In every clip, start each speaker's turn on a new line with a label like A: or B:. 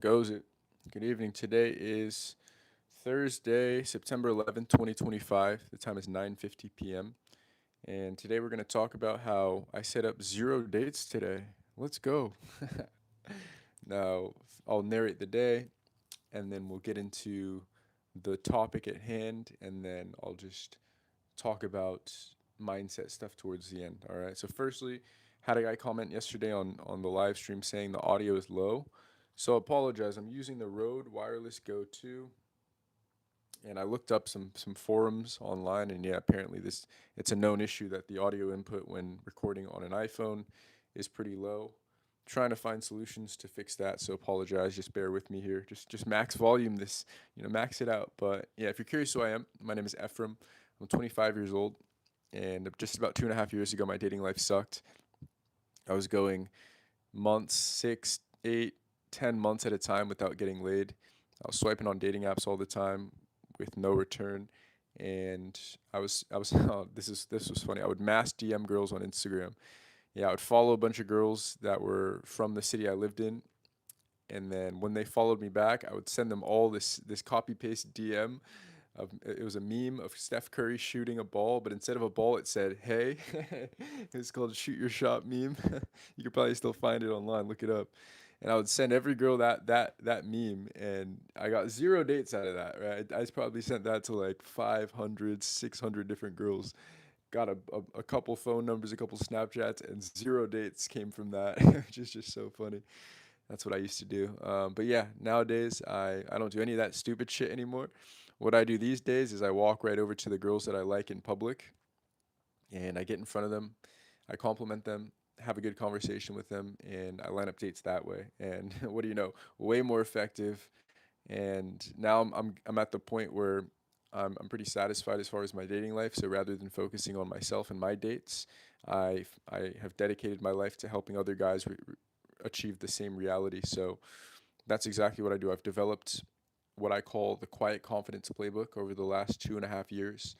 A: Goes it. Good evening. Today is Thursday, September 11th, 2025. The time is 9:50 p.m. And today we're going to talk about how I set up 0 dates today. Let's go. Now, I'll narrate the day and then we'll get into the topic at hand and then I'll just talk about mindset stuff towards the end. All right. So firstly, had a guy comment yesterday on the live stream saying the audio is low. So apologize. I'm using the Rode Wireless Go 2 and I looked up some forums online and yeah, apparently this it's a known issue that the audio input when recording on an iPhone is pretty low. Trying to find solutions to fix that, so apologize. Just bear with me here. Just max volume this, max it out. But yeah, if you're curious who I am, my name is Ephraim. I'm 25 years old, and just about 2.5 years ago, my dating life sucked. I was going months, 6, 8, 10 months at a time without getting laid. I was swiping on dating apps all the time with no return, and I was oh, this was funny. I would mass DM girls on Instagram. Yeah, I would follow a bunch of girls that were from the city I lived in, and then when they followed me back, I would send them all this copy paste DM. It was a meme of Steph Curry shooting a ball, but instead of a ball, it said "Hey." It's called "Shoot Your Shot" meme. You could probably still find it online. Look it up. And I would send every girl that meme, and I got 0 dates out of that. Right, I probably sent that to like 500, 600 different girls. Got a couple phone numbers, a couple Snapchats, and 0 dates came from that, which is just so funny. That's what I used to do. But yeah, nowadays I don't do any of that stupid shit anymore. What I do these days is I walk right over to the girls that I like in public and I get in front of them, I compliment them, have a good conversation with them, and I line up dates that way. And what do you know? Way more effective. And now I'm at the point where I'm pretty satisfied as far as my dating life. So rather than focusing on myself and my dates, I have dedicated my life to helping other guys achieve the same reality. So that's exactly what I do. I've developed what I call the quiet confidence playbook over the last 2.5 years.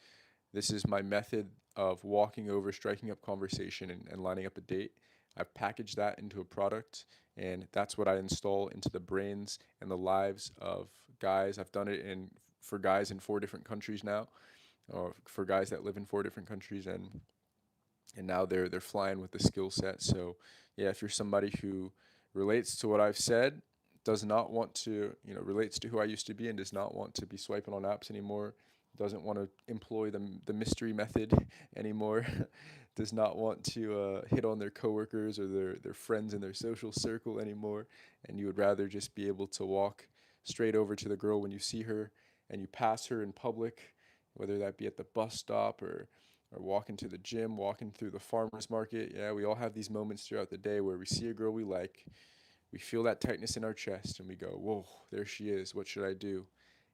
A: This is my method of walking over, striking up conversation, and lining up a date. I've packaged that into a product, and that's what I install into the brains and the lives of guys. I've done it in for guys in 4 different countries now, or for guys that live in 4 different countries, and now they're flying with the skill set. So yeah, if you're somebody who relates to what I've said, does not want to, relates to who I used to be and does not want to be swiping on apps anymore, doesn't want to employ the mystery method anymore, does not want to hit on their coworkers or their friends in their social circle anymore, and you would rather just be able to walk straight over to the girl when you see her and you pass her in public, whether that be at the bus stop or walking to the gym, walking through the farmer's market. Yeah, we all have these moments throughout the day where we see a girl we like, we feel that tightness in our chest, and we go, whoa, there she is. What should I do?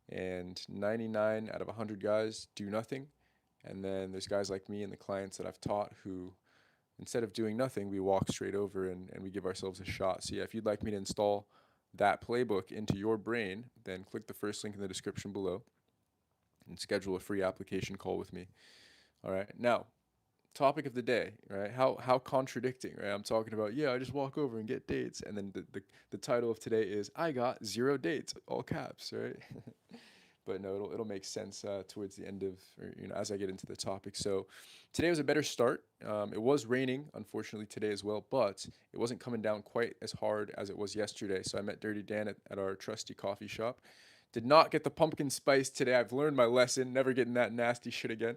A: And 99 out of 100 guys do nothing. And then there's guys like me and the clients that I've taught who, instead of doing nothing, we walk straight over and we give ourselves a shot. So, yeah, if you'd like me to install that playbook into your brain, then click the first link in the description below and schedule a free application call with me. All right. Now, topic of the day, right? How contradicting, right? I'm talking about, yeah, I just walk over and get dates, and then the title of today is I got 0 dates, all caps, right? But no, it'll make sense towards the end of, or, as I get into the topic. So today was a better start. It was raining, unfortunately, today as well, but it wasn't coming down quite as hard as it was yesterday. So I met Dirty Dan at our trusty coffee shop. Did not get the pumpkin spice today. I've learned my lesson. Never getting that nasty shit again.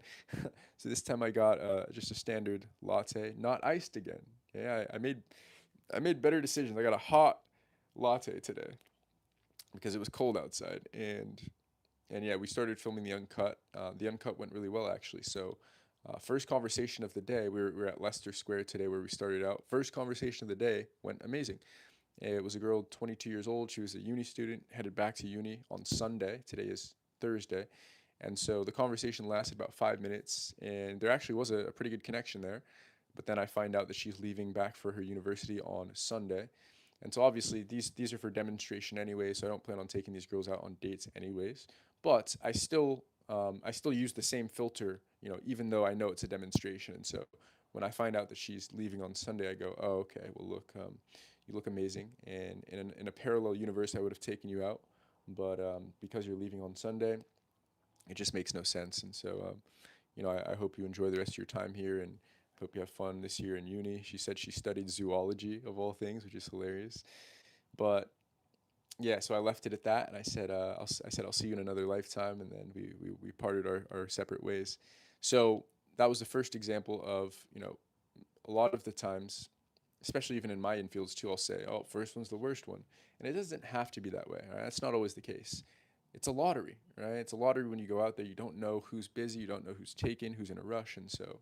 A: So this time I got just a standard latte, not iced again. Yeah, I made better decisions. I got a hot latte today because it was cold outside, and yeah, we started filming the uncut. The uncut went really well actually. So first conversation of the day, we were at Leicester Square today where we started out. First conversation of the day went amazing. It was a girl, 22 years old. She was a uni student, headed back to uni on Sunday. Today is Thursday. And so the conversation lasted about 5 minutes, and there actually was a pretty good connection there. But then I find out that she's leaving back for her university on Sunday. And so obviously these are for demonstration anyway, so I don't plan on taking these girls out on dates anyways. But I still use the same filter, even though I know it's a demonstration. And so when I find out that she's leaving on Sunday, I go, oh, okay, well, look, You look amazing. And in a parallel universe, I would have taken you out. But because you're leaving on Sunday, it just makes no sense. And so, I hope you enjoy the rest of your time here and hope you have fun this year in uni. She said she studied zoology of all things, which is hilarious. But yeah, so I left it at that, and I said I'll see you in another lifetime, and then we parted our separate ways. So that was the first example of a lot of the times, especially even in my infields too, I'll say, oh, first one's the worst one, and it doesn't have to be that way. Right? That's not always the case. It's a lottery, right? It's a lottery when you go out there. You don't know who's busy, you don't know who's taken, who's in a rush, and so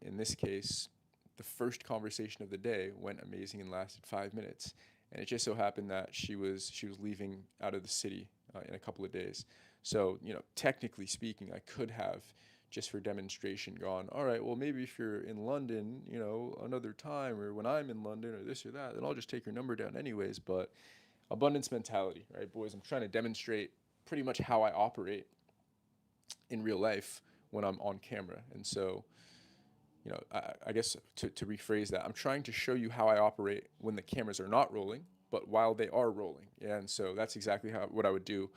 A: in this case, the first conversation of the day went amazing and lasted 5 minutes. And it just so happened that she was leaving out of the city in a couple of days. So technically speaking, I could have just for demonstration gone, all right, well maybe if you're in London, another time, or when I'm in London, or this or that, then I'll just take your number down anyways. But abundance mentality, right, boys? I'm trying to demonstrate pretty much how I operate in real life when I'm on camera, and so I guess to rephrase that, I'm trying to show you how I operate when the cameras are not rolling, but while they are rolling. Yeah, and so that's exactly what I would do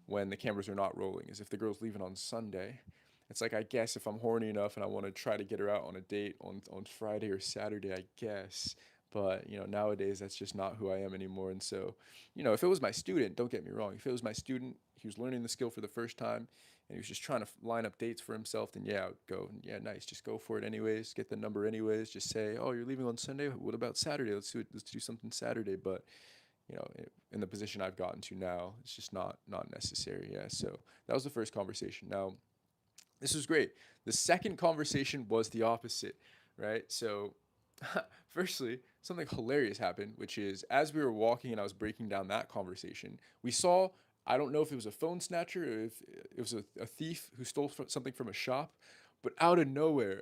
A: when the cameras are not rolling. Is if the girl's leaving on Sunday, it's like I guess if I'm horny enough and I want to try to get her out on a date on Friday or Saturday, I guess. But nowadays that's just not who I am anymore. And so, if it was my student, don't get me wrong. If it was my student, he was learning the skill for the first time, and he was just trying to line up dates for himself, then yeah, I would go, yeah, nice, just go for it anyways, get the number anyways, just say, oh, you're leaving on Sunday, what about Saturday? Let's do something Saturday. But in the position I've gotten to now, it's just not necessary. Yeah, so that was the first conversation. Now, this was great. The second conversation was the opposite, right? So firstly, something hilarious happened, which is as we were walking and I was breaking down that conversation, we saw, I don't know if it was a phone snatcher or if it was a thief who stole something from a shop, but out of nowhere,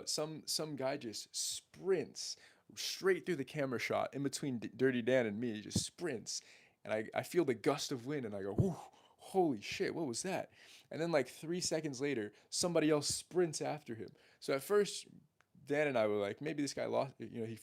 A: some guy just sprints straight through the camera shot in between Dirty Dan and me, just sprints. And I feel the gust of wind and I go, whoo, holy shit, what was that? And then like 3 seconds later, somebody else sprints after him. So at first, Dan and I were like, maybe this guy lost,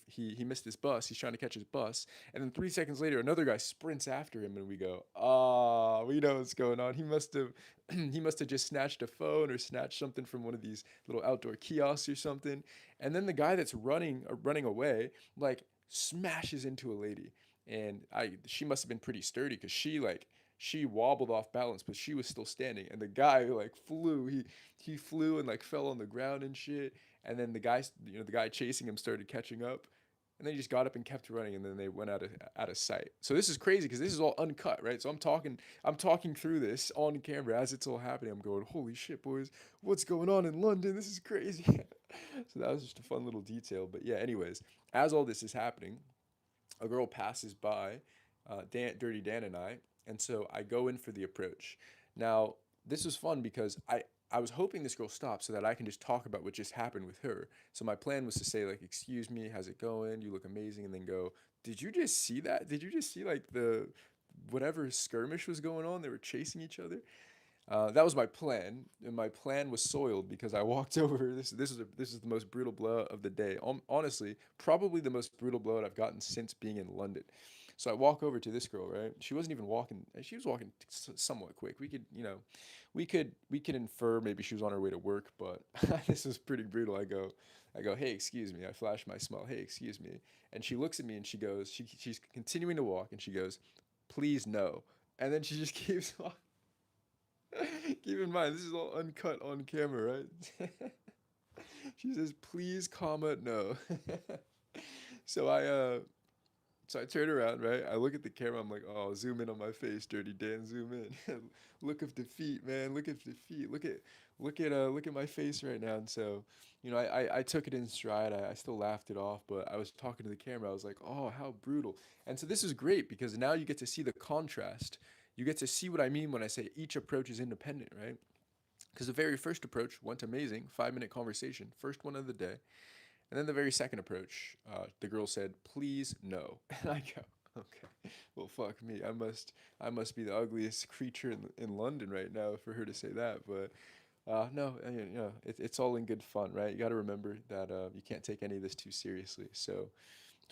A: he missed his bus. He's trying to catch his bus. And then 3 seconds later, another guy sprints after him, and we go, ah, we know what's going on. He must have, he must have just snatched a phone or snatched something from one of these little outdoor kiosks or something. And then the guy that's running away, like smashes into a lady, and she must have been pretty sturdy because she wobbled off balance, but she was still standing. And the guy like flew. He flew and like fell on the ground and shit. And then the guy chasing him started catching up, and then he just got up and kept running, and then they went out of sight. So this is crazy because this is all uncut, right? So I'm talking through this on camera as it's all happening. I'm going, holy shit, boys, what's going on in London? This is crazy. So that was just a fun little detail. But yeah, anyways, as all this is happening, a girl passes by, Dirty Dan and I, and so I go in for the approach. Now, this was fun because I was hoping this girl stopped so that I can just talk about what just happened with her. So my plan was to say like, "Excuse me, how's it going? You look amazing," and then go, "Did you just see that? Did you just see like the whatever skirmish was going on? They were chasing each other." That was my plan, and my plan was soiled because I walked over. This is the most brutal blowout of the day. Honestly, probably the most brutal blowout I've gotten since being in London. So I walk over to this girl, right? She wasn't even walking. She was walking somewhat quick. We could infer maybe she was on her way to work, but this was pretty brutal. I go, hey, excuse me. I flash my smile. Hey, excuse me. And she looks at me and she goes, she's continuing to walk, and she goes, please no. And then she just keeps walking. Keep in mind, this is all uncut on camera, right? She says, "Please, comma, no." So I turn around, right? I look at the camera. I'm like, "Oh, zoom in on my face, Dirty Dan. Zoom in. Look of defeat, man. Look at defeat. Look at my face right now." And so, I took it in stride. I still laughed it off, but I was talking to the camera. I was like, "Oh, how brutal." And so this is great because now you get to see the contrast. You get to see what I mean when I say each approach is independent, right? Because the very first approach went amazing, 5 minute conversation, first one of the day. And then the very second approach, the girl said, "Please no," and I go, "Okay, well, fuck me. I must be the ugliest creature in London right now for her to say that." But no, it's all in good fun, right? You got to remember that you can't take any of this too seriously. So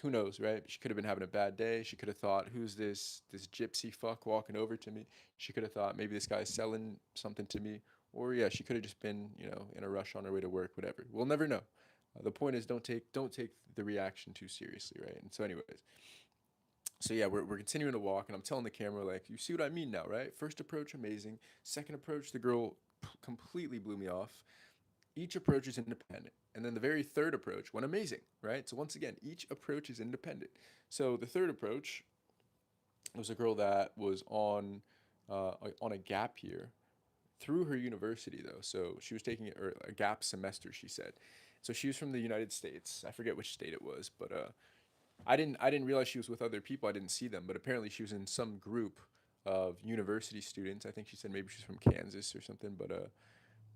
A: Who knows, right? She could have been having a bad day. She could have thought, "Who's this gypsy fuck walking over to me?" She could have thought maybe this guy's selling something to me, or yeah, she could have just been, in a rush on her way to work, whatever. We'll never know. The point is, don't take the reaction too seriously, right? And so, anyways, so yeah, we're continuing to walk, and I'm telling the camera like, you see what I mean now, right? First approach, amazing. Second approach, the girl completely blew me off. Each approach is independent. And then the very third approach went amazing, right? So once again, each approach is independent. So the third approach was a girl that was on a gap year through her university though. So she was taking a gap semester, she said. So she was from the United States. I forget which state it was, but I didn't realize she was with other people. I didn't see them, but apparently she was in some group of university students. I think she said maybe she's from Kansas or something, but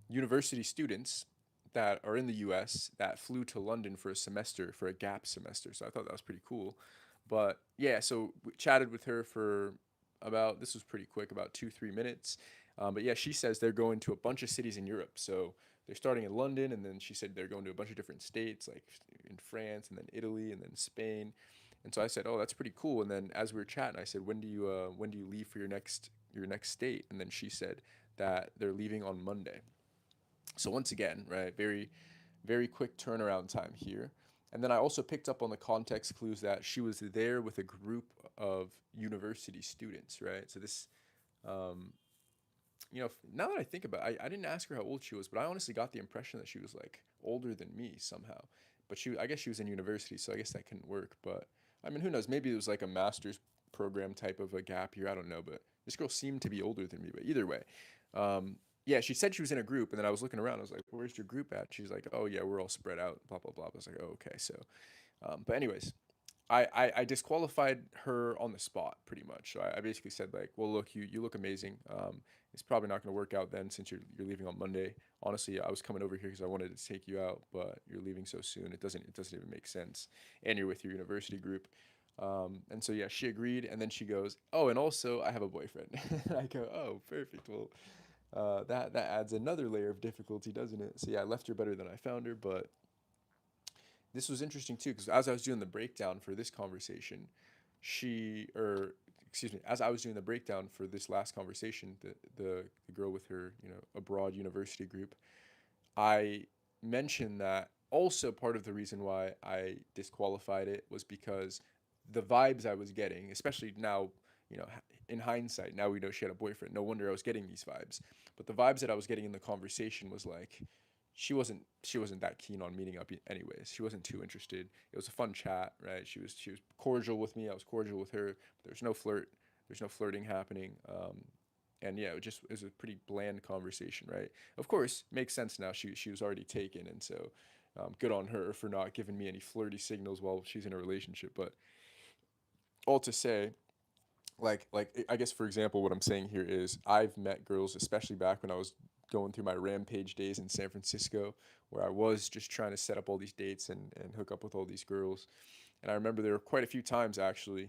A: university students that are in the US that flew to London for a semester, for a gap semester. So I thought that was pretty cool. But yeah, so we chatted with her for about, this was pretty quick, about 2, 3 minutes. But yeah, she says they're going to a bunch of cities in Europe. So they're starting in London, and then she said they're going to a bunch of different states, like in France, and then Italy, and then Spain. And so I said, "Oh, that's pretty cool." And then as we were chatting, I said, "When do you leave for your next state?" And then she said that they're leaving on Monday. So once again, right, very, very quick turnaround time here. And then I also picked up on the context clues that she was there with a group of university students, right? So this, um, now that I think about it, I didn't ask her how old she was, but I honestly got the impression that she was like older than me somehow. But I guess she was in university, so I guess that couldn't work. But I mean, who knows? Maybe it was like a master's program type of a gap year. I don't know, but this girl seemed to be older than me. But either way, yeah, she said she was in a group, and then I was looking around. I was like, "Where's your group at?" She's like, "Oh yeah, we're all spread out." Blah blah blah. I was like, "Oh okay." So, but anyways, I disqualified her on the spot pretty much. So I basically said like, well, look, you look amazing. It's probably not going to work out then since you're leaving on Monday. Honestly, I was coming over here because I wanted to take you out, but you're leaving so soon. It doesn't even make sense. And you're with your university group. And so yeah, she agreed, and then she goes, "Oh, and also I have a boyfriend." And I go, "Oh, perfect. Well, that adds another layer of difficulty, doesn't it?" So yeah, I left her better than I found her, but this was interesting too because as I was doing the breakdown for this conversation, or excuse me, as I was doing the breakdown for this last conversation, the girl with her, abroad university group, I mentioned that also part of the reason why I disqualified it was because the vibes I was getting, especially now, in hindsight, now we know she had a boyfriend. No wonder I was getting these vibes. But the vibes that I was getting in the conversation was like she wasn't that keen on meeting up anyways. She wasn't too interested. It was a fun chat, right? She was cordial with me. I was cordial with her. But there's no flirt. There's no flirting happening. And yeah, it was a pretty bland conversation, right? Of course, makes sense now. She was already taken, and so good on her for not giving me any flirty signals while she's in a relationship. But all to say, like I guess for example, what I'm saying here is I've met girls, especially back when I was going through my rampage days in San Francisco, where I was just trying to set up all these dates and hook up with all these girls. And I remember there were quite a few times actually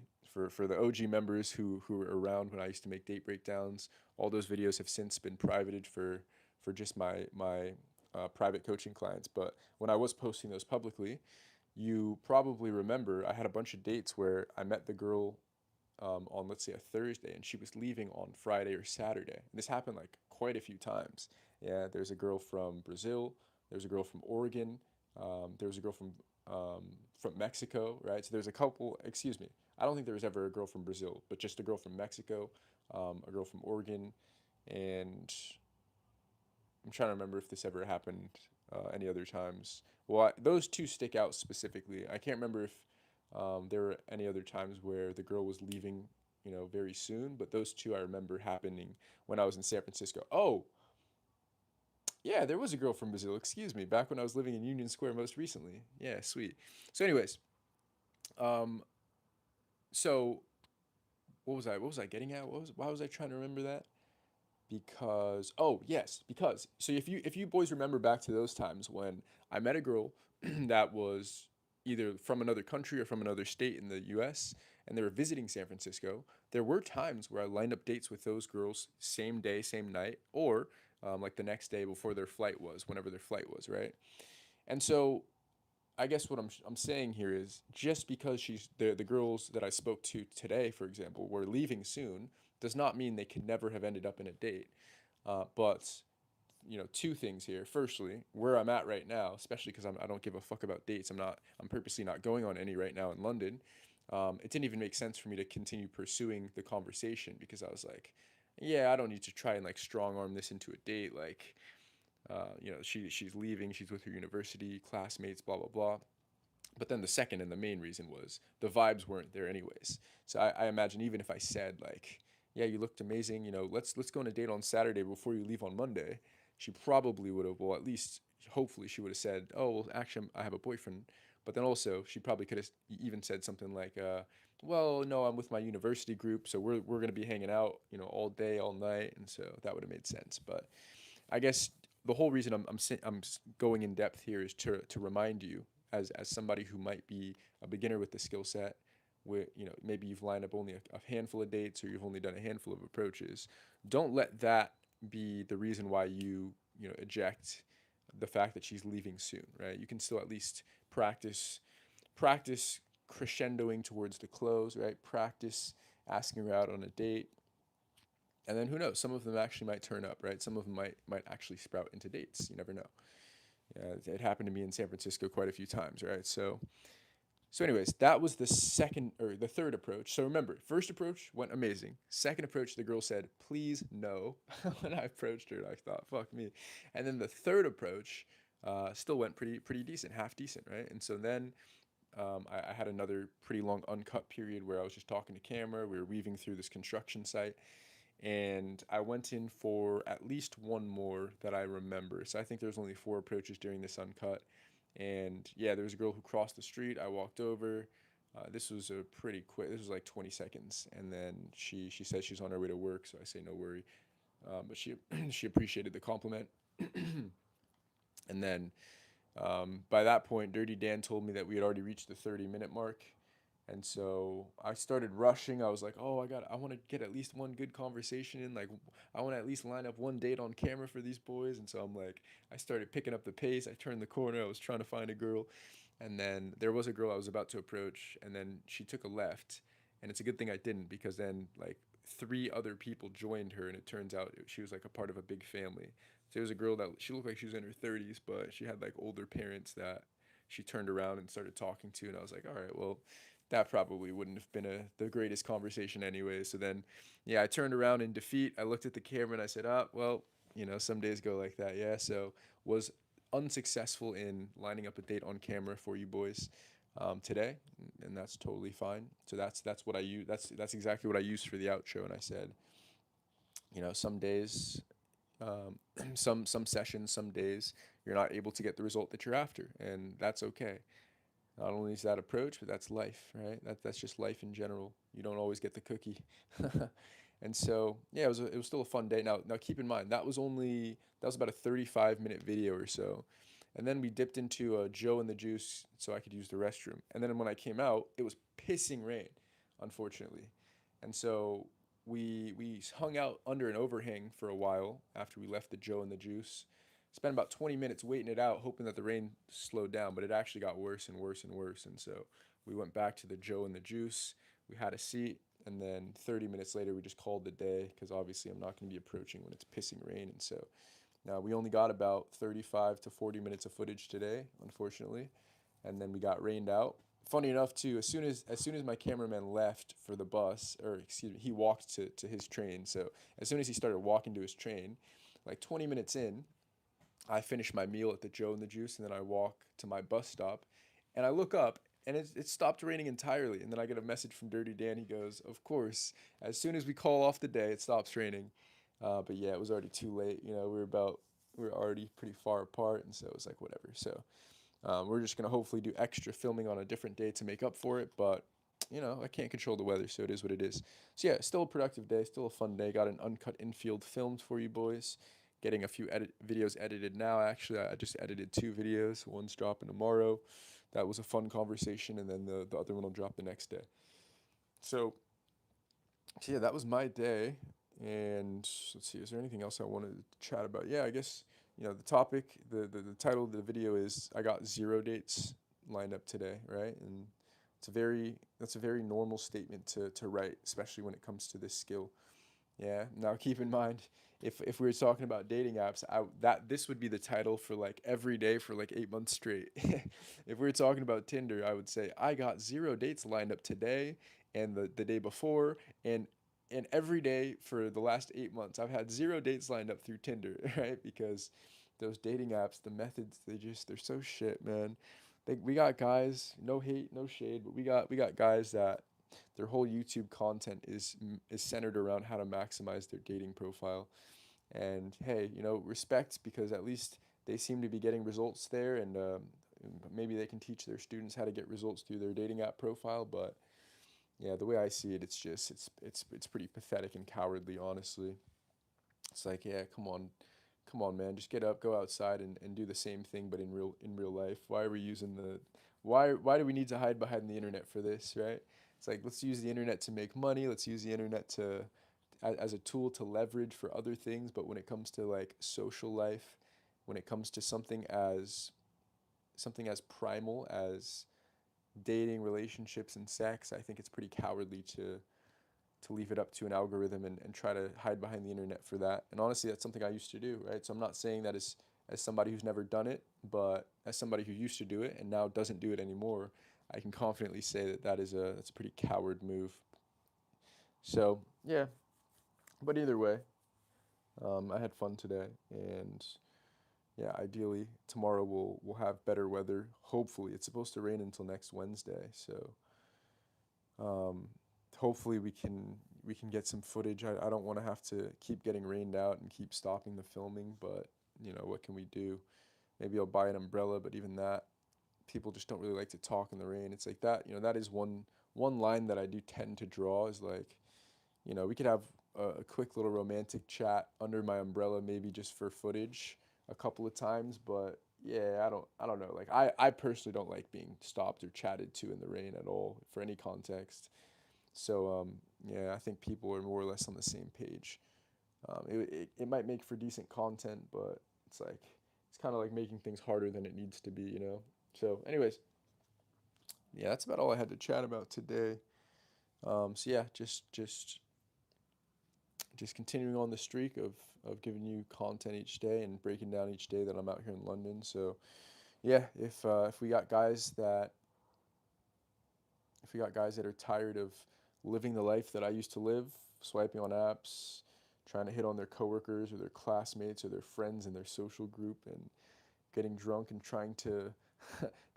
A: for the OG members who were around when I used to make date breakdowns. All those videos have since been privated for just my private coaching clients. But when I was posting those publicly, you probably remember I had a bunch of dates where I met the girl on let's say a Thursday, and she was leaving on Friday or Saturday. And this happened like quite a few times. Yeah, there's a girl from Brazil. There's a girl from Oregon. There was a girl from Mexico, right? So there's a couple. Excuse me. I don't think there was ever a girl from Brazil, but just a girl from Mexico, a girl from Oregon, and I'm trying to remember if this ever happened any other times. Well, those two stick out specifically. I can't remember if there were any other times where the girl was leaving, very soon, but those two I remember happening when I was in San Francisco. Oh, yeah, there was a girl from Brazil. Excuse me, back when I was living in Union Square most recently. Yeah, sweet. So, anyways, um, so what was I getting at? Why was I trying to remember that? Because oh yes, because so if you boys remember back to those times when I met a girl that was either from another country or from another state in the US, and they were visiting San Francisco, there were times where I lined up dates with those girls same day, same night, or like the next day before their flight was, whenever their flight was, right? And so I guess what I'm saying here is just because she's the girls that I spoke to today, for example, were leaving soon, does not mean they could never have ended up in a date. But two things here. Firstly, where I'm at right now, especially because I don't give a fuck about dates. I'm purposely not going on any right now in London. It didn't even make sense for me to continue pursuing the conversation because I was like, yeah, I don't need to try and like strong arm this into a date. Like, she's leaving, she's with her university classmates, blah blah blah. But then the second and the main reason was the vibes weren't there anyways. So I imagine even if I said like, yeah, you looked amazing, let's go on a date on Saturday before you leave on Monday, she probably would have, well, at least hopefully she would have said, oh, well, actually, I have a boyfriend. But then also she probably could have even said something like, well, no, I'm with my university group, so we're gonna be hanging out, all day, all night, and so that would have made sense. But I guess the whole reason I'm going in depth here is to remind you as somebody who might be a beginner with the skill set, where maybe you've lined up only a handful of dates or you've only done a handful of approaches. Don't let that be the reason why you eject the fact that she's leaving soon, right? You can still at least practice crescendoing towards the close, right? Practice asking her out on a date, and then who knows? Some of them actually might turn up, right? Some of them might actually sprout into dates. You never know. Yeah, it happened to me in San Francisco quite a few times, right? So anyways, that was the second or the third approach. So remember, first approach went amazing. Second approach, the girl said, "Please no." When I approached her, I thought, "Fuck me." And then the third approach still went pretty decent, half decent, right? And so then I had another pretty long uncut period where I was just talking to camera. We were weaving through this construction site, and I went in for at least one more that I remember. So I think there's only four approaches during this uncut. And yeah, there was a girl who crossed the street. I walked over. This was a pretty quick. This was like 20 seconds, and then she said she's on her way to work. So I say no worry. But she she appreciated the compliment. And then by that point, Dirty Dan told me that we had already reached the 30-minute mark. And so I started rushing. I was like, "Oh, I want to get at least one good conversation in. Like, I want to at least line up one date on camera for these boys." And so I'm like, I started picking up the pace. I turned the corner. I was trying to find a girl, and then there was a girl I was about to approach, and then she took a left. And it's a good thing I didn't because then like three other people joined her, and it turns out she was like a part of a big family. So there was a girl that she looked like she was in her 30s, but she had like older parents that she turned around and started talking to, and I was like, all right, well, that probably wouldn't have been the greatest conversation anyway. So then, yeah, I turned around in defeat. I looked at the camera and I said, "Ah, well, some days go like that." Yeah, so was unsuccessful in lining up a date on camera for you boys today, and that's totally fine. So that's what I use. That's exactly what I used for the outro. And I said, some days, some sessions, some days you're not able to get the result that you're after, and that's okay. Not only is that approach, but that's life, right? That's just life in general. You don't always get the cookie. And so, yeah, it was still a fun day. Now keep in mind that was about a 35-minute video or so. And then we dipped into Joe and the Juice so I could use the restroom. And then when I came out, it was pissing rain, unfortunately. And so we hung out under an overhang for a while after we left the Joe and the Juice. Spent about 20 minutes waiting it out, hoping that the rain slowed down, but it actually got worse and worse and worse. And so we went back to the Joe and the Juice. We had a seat, and then 30 minutes later, we just called the day because obviously I'm not going to be approaching when it's pissing rain. And so now we only got about 35 to 40 minutes of footage today, unfortunately, and then we got rained out. Funny enough, too, as soon as my cameraman left for the bus, or excuse me, he walked to his train. So as soon as he started walking to his train, like 20 minutes in, I finish my meal at the Joe and the Juice, and then I walk to my bus stop, and I look up, and it stopped raining entirely. And then I get a message from Dirty Dan. He goes, "Of course, as soon as we call off the day, it stops raining." But yeah, it was already too late. We were already pretty far apart, and so it was like whatever. So we're just gonna hopefully do extra filming on a different day to make up for it. But I can't control the weather, so it is what it is. So yeah, still a productive day, still a fun day. Got an uncut infield filmed for you boys. Getting a few videos edited now. Actually, I just edited two videos. One's dropping tomorrow. That was a fun conversation, and then the other one will drop the next day. So, so yeah, that was my day. And let's see, is there anything else I wanted to chat about? Yeah, I guess the topic, the title of the video is I got zero dates lined up today, right? And that's a very normal statement to write, especially when it comes to this skill. Yeah. Now keep in mind, if we were talking about dating apps, that this would be the title for like every day for like 8 months straight. If we were talking about Tinder, I would say I got 0 dates lined up today and the day before and every day for the last 8 months. I've had 0 dates lined up through Tinder, right? Because those dating apps, the methods, they're so shit, man. We got guys, no hate, no shade, but we got guys that their whole YouTube content is centered around how to maximize their dating profile. And hey, respect because at least they seem to be getting results there, and maybe they can teach their students how to get results through their dating app profile. But yeah, the way I see it, it's pretty pathetic and cowardly, honestly. It's like, yeah, come on, man, just get up, go outside, and do the same thing, but in real life. Why are we using the why do we need to hide behind the internet for this, right? It's like let's use the internet to make money. Let's use the internet to as a tool to leverage for other things. But when it comes to like social life, when it comes to something as primal as dating, relationships, and sex, I think it's pretty cowardly to leave it up to an algorithm and try to hide behind the internet for that. And honestly, that's something I used to do, right? So I'm not saying that as somebody who's never done it, but as somebody who used to do it and now doesn't do it anymore, I can confidently say that that's a pretty coward move. So yeah, but either way, I had fun today, and yeah, ideally tomorrow we'll have better weather. Hopefully, it's supposed to rain until next Wednesday, so um, hopefully we can get some footage. I don't want to have to keep getting rained out and keep stopping the filming, but what can we do? Maybe I'll buy an umbrella, but even that, people just don't really like to talk in the rain. It's like that, that is one line that I do tend to draw is like, we could have a quick little romantic chat under my umbrella, maybe just for footage a couple of times, but yeah, I don't know. Like I personally don't like being stopped or chatted to in the rain at all for any context. So yeah, I think people are more or less on the same page. It might make for decent content, but it's like it's kind of like making things harder than it needs to be. So, anyways, yeah, that's about all I had to chat about today. So yeah, just continuing on the streak of giving you content each day and breaking down each day that I'm out here in London. So yeah, if we got guys that if we got guys that are tired of living the life that I used to live, swiping on apps, trying to hit on their coworkers or their classmates or their friends in their social group and getting drunk and trying to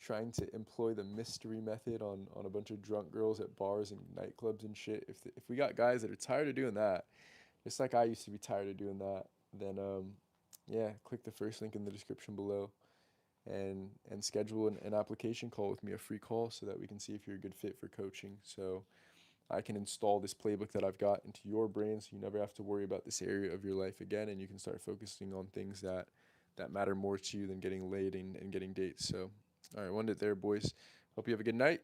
A: trying to employ the mystery method on a bunch of drunk girls at bars and nightclubs and shit. If we got guys that are tired of doing that, just like I used to be tired of doing that, then yeah, click the first link in the description below and schedule an application call with me, a free call, so that we can see if you're a good fit for coaching. So I can install this playbook that I've got into your brain, so you never have to worry about this area of your life again, and you can start focusing on things that matter more to you than getting laid and getting dates. So, all right, one it there, boys. Hope you have a good night.